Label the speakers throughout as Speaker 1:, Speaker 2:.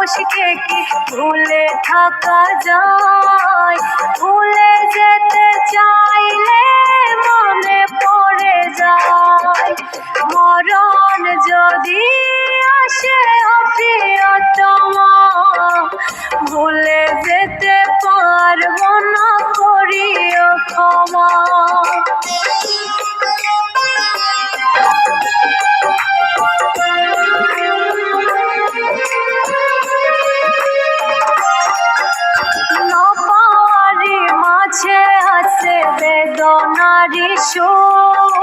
Speaker 1: মানুষকে কি ভুলে থাকা যায়? ভুলে যেতে চাইলে মনে পড়ে যায়। মরণ যদি আসে প্রিয়তমা, ভুলে যেতে পারবো না, করিও ক্ষমা। বেদনারি সুখ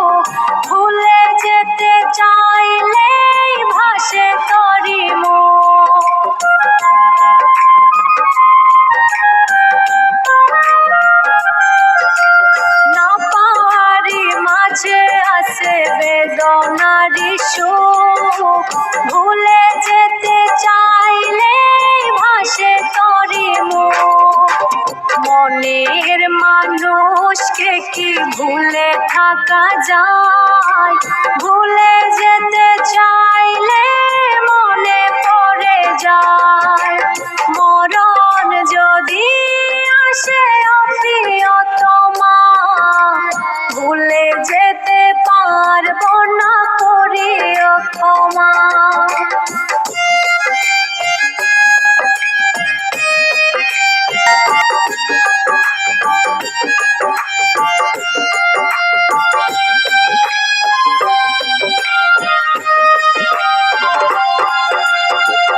Speaker 1: ভুলে যেতে চাইলে ভাসে তরি মুখ। না পাওয়ারি মাঝে আছে বেদনারি সুখ, ভুলে যেতে চাইলে ভাসে তরি মুখ। মনের মানুষকে কি ভুলে থাকা যায়? ভুলে যেতে চাইলে মনে পড়ে যায়। মরণ যদি আসে প্রিয়তমা, ভুলে যেতে পারবো না, করিও ক্ষমা।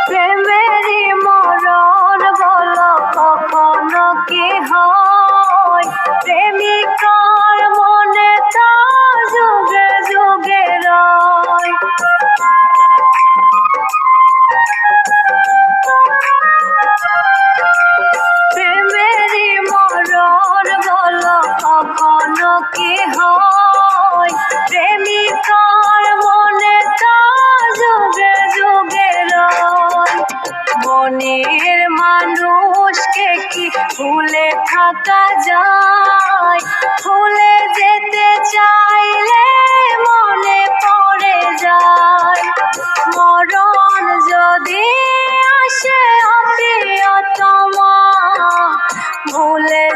Speaker 1: প্রেমেরই মরণ বলো কখনো কি হয়? প্রেমিকার মনে তা যুগে যুগে রয়। প্রেমেরই মরণ বলো কখনো কি হয়? প্রেমিকার মনে তা যুগে যুগে রয়। মনের মানুষকে কি ভুলে থাকা যায়? ভুলে যেতে চাইলে মনে পড়ে যায়। মরণ যদি আসে প্রিয়তমা, ভুলে